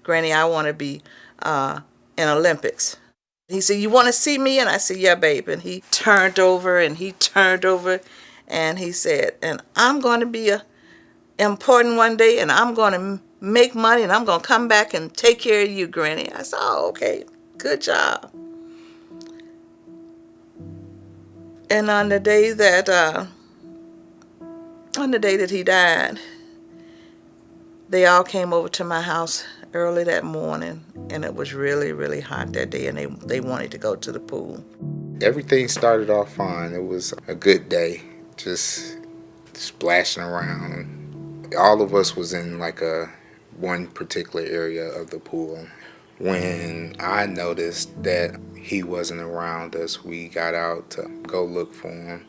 Granny, I want to be in Olympics. He said, you want to see me? And I said, yeah, babe. And he turned over and he turned over and he said, and I'm going to be important one day and I'm going to make money and I'm going to come back and take care of you, Granny. I said, oh, okay, good job. And on the day that he died, they all came over to my house early that morning, and it was really, really hot that day, and they wanted to go to the pool. Everything started off fine. It was a good day, just splashing around. All of us was in like one particular area of the pool. When I noticed that he wasn't around us, we got out to go look for him.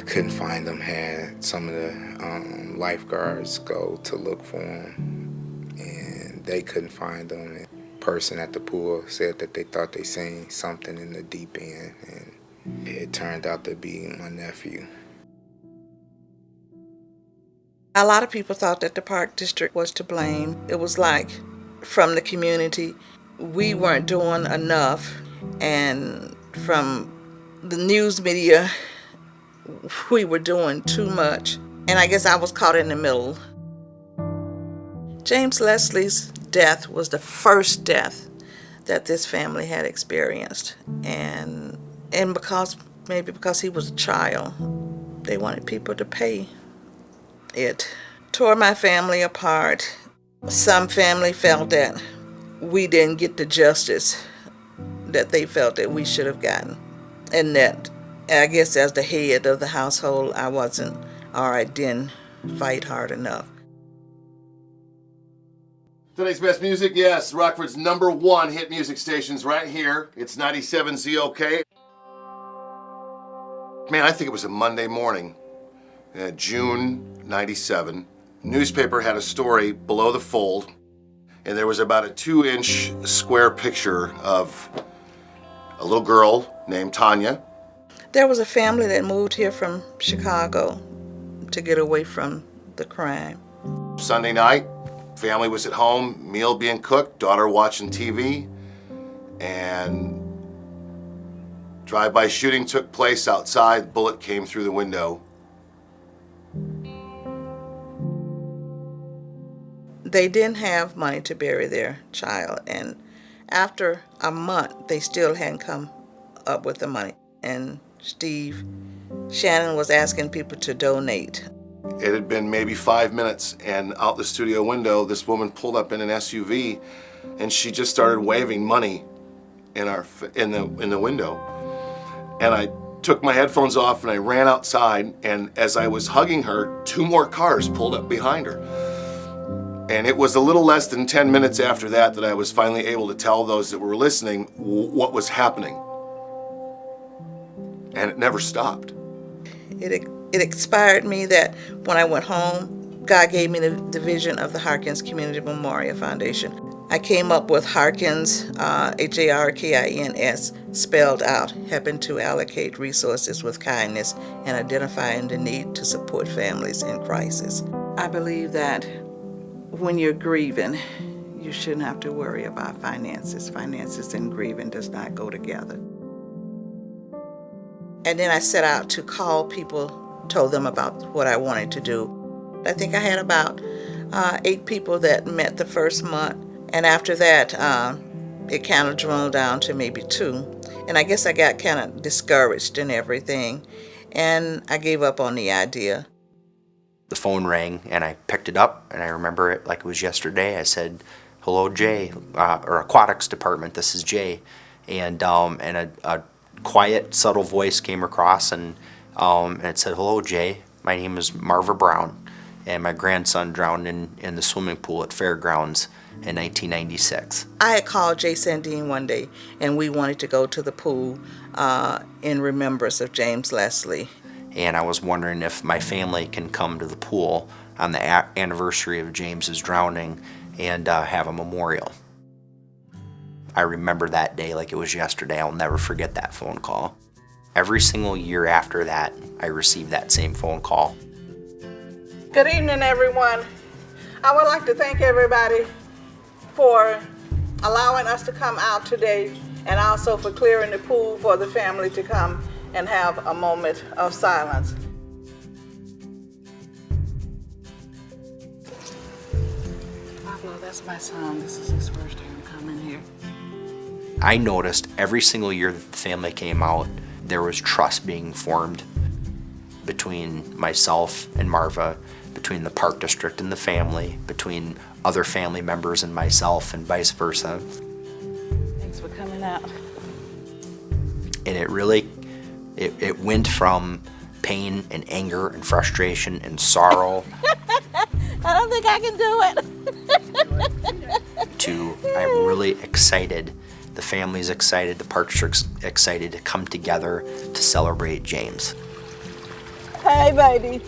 Couldn't find him. Had some of the lifeguards go to look for him, and they couldn't find him. The person at the pool said that they thought they seen something in the deep end, and it turned out to be my nephew. A lot of people thought that the Park District was to blame. It was like, from the community, we weren't doing enough, and from the news media, we were doing too much. And I guess I was caught in the middle. James Leslie's death was the first death that this family had experienced. And maybe because he was a child, they wanted people to pay. It tore my family apart. Some family felt that we didn't get the justice that they felt that we should have gotten. And that, I guess as the head of the household, I didn't fight hard enough. Today's best music, yes, Rockford's #1 hit music station's right here. It's 97 ZOK. Man, I think it was a Monday morning, June 97. Newspaper had a story below the fold, and there was about a 2-inch square picture of a little girl named Tanya. There was a family that moved here from Chicago to get away from the crime. Sunday night, family was at home, meal being cooked, daughter watching TV, and drive-by shooting took place outside. Bullet came through the window. They didn't have money to bury their child, and after a month, they still hadn't come up with the money. And Shannon was asking people to donate. It had been maybe 5 minutes, and out the studio window, this woman pulled up in an SUV, and she just started waving money in the window. And I took my headphones off and I ran outside, and as I was hugging her, 2 more cars pulled up behind her. And it was a little less than 10 minutes after that I was finally able to tell those that were listening what was happening. And it never stopped. It inspired me that when I went home, God gave me the vision of the Harkins Community Memorial Foundation. I came up with Harkins, Harkins, spelled out, helping to allocate resources with kindness and identifying the need to support families in crisis. I believe that when you're grieving, you shouldn't have to worry about finances. Finances and grieving does not go together. And then I set out to call people, told them about what I wanted to do. I think I had about 8 people that met the first month. And after that, it kind of droned down to maybe 2. And I guess I got kind of discouraged and everything. And I gave up on the idea. The phone rang and I picked it up, and I remember it like it was yesterday. I said, "Hello, Jay," or Aquatics Department, this is Jay. And a quiet, subtle voice came across, and it said, "Hello, Jay. My name is Marva Brown, and my grandson drowned in the swimming pool at Fairgrounds in 1996. I had called Jay Sandine one day, and we wanted to go to the pool in remembrance of James Leslie. And I was wondering if my family can come to the pool on the anniversary of James's drowning and have a memorial. I remember that day like it was yesterday. I'll never forget that phone call. Every single year after that, I received that same phone call. Good evening, everyone. I would like to thank everybody for allowing us to come out today, and also for clearing the pool for the family to come and have a moment of silence. Pablo, that's my son. This is his first time coming here. I noticed every single year that the family came out, there was trust being formed between myself and Marva, between the Park District and the family, between other family members and myself, and vice versa. Thanks for coming out. And it really, it went from pain and anger and frustration and sorrow I don't think I can do it. to I'm really excited. The family's excited, the Park District's excited to come together to celebrate James. Hey, baby.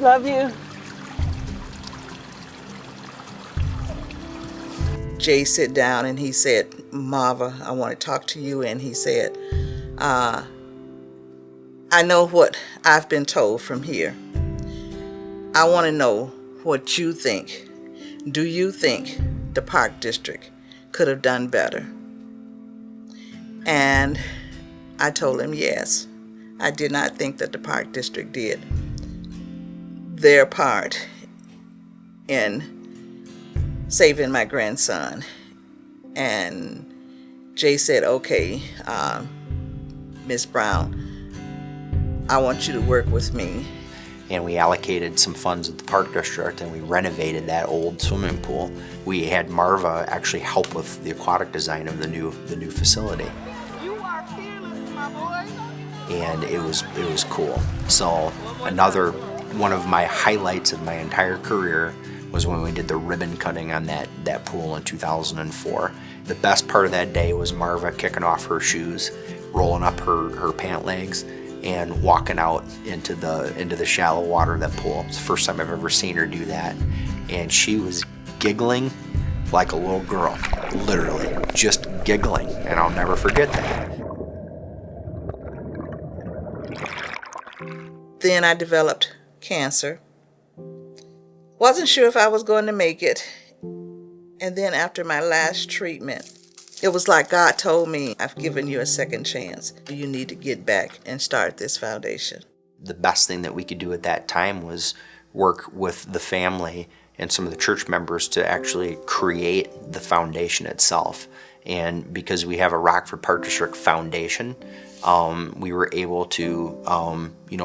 Love you. Jay sat down and he said, Marva, I want to talk to you. And he said, I know what I've been told from here. I want to know what you think. Do you think the Park District could have done better? And I told him yes. I did not think that the Park District did their part in saving my grandson. And Jay said, okay, Miss Brown, I want you to work with me. And we allocated some funds at the Park District and we renovated that old swimming pool. We had Marva actually help with the aquatic design of the new facility. You are fearless, my boy. And it was cool. So another one of my highlights of my entire career was when we did the ribbon cutting on that pool in 2004. The best part of that day was Marva kicking off her shoes, rolling up her pant legs, and walking out into the shallow water of that pool. It's the first time I've ever seen her do that. And she was giggling like a little girl, literally just giggling, and I'll never forget that. Then I developed cancer. Wasn't sure if I was going to make it. And then after my last treatment, it was like God told me, I've given you a second chance. You need to get back and start this foundation. The best thing that we could do at that time was work with the family and some of the church members to actually create the foundation itself. And because we have a Rockford Park District Foundation, we were able to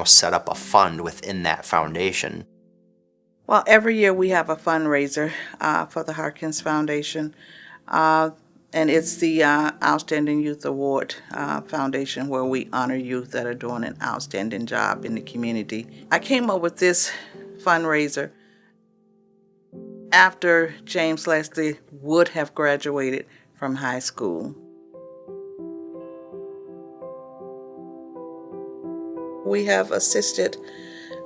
set up a fund within that foundation. Well, every year we have a fundraiser for the Harkins Foundation. And it's the Outstanding Youth Award Foundation, where we honor youth that are doing an outstanding job in the community. I came up with this fundraiser after James Leslie would have graduated from high school. We have assisted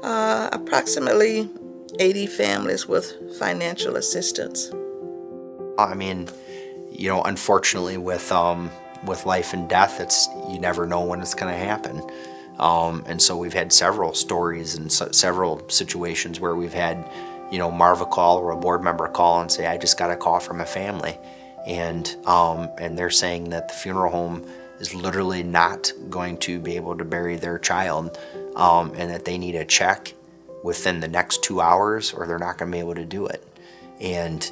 approximately 80 families with financial assistance. I mean, unfortunately with life and death, you never know when it's going to happen. And so we've had several stories and several situations where we've had, Marva call or a board member call and say, I just got a call from a family. And they're saying that the funeral home is literally not going to be able to bury their child, and that they need a check within the next 2 hours or they're not going to be able to do it. And,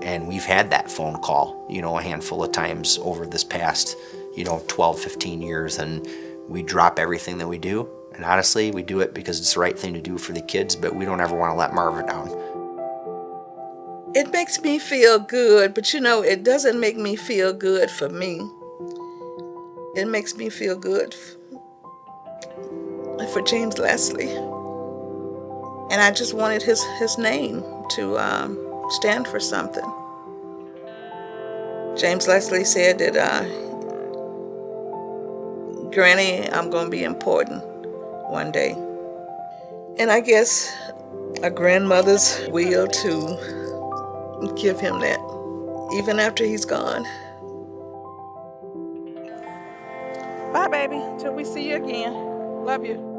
and we've had that phone call, a handful of times over this past, 12, 15 years. And we drop everything that we do. And honestly, we do it because it's the right thing to do for the kids, but we don't ever want to let Marva down. It makes me feel good, but it doesn't make me feel good for me. It makes me feel good for James Leslie. And I just wanted his name to stand for something. James Leslie said that, Granny, I'm going to be important one day. And I guess a grandmother's will to give him that, even after he's gone. Bye, baby. Till we see you again. Love you.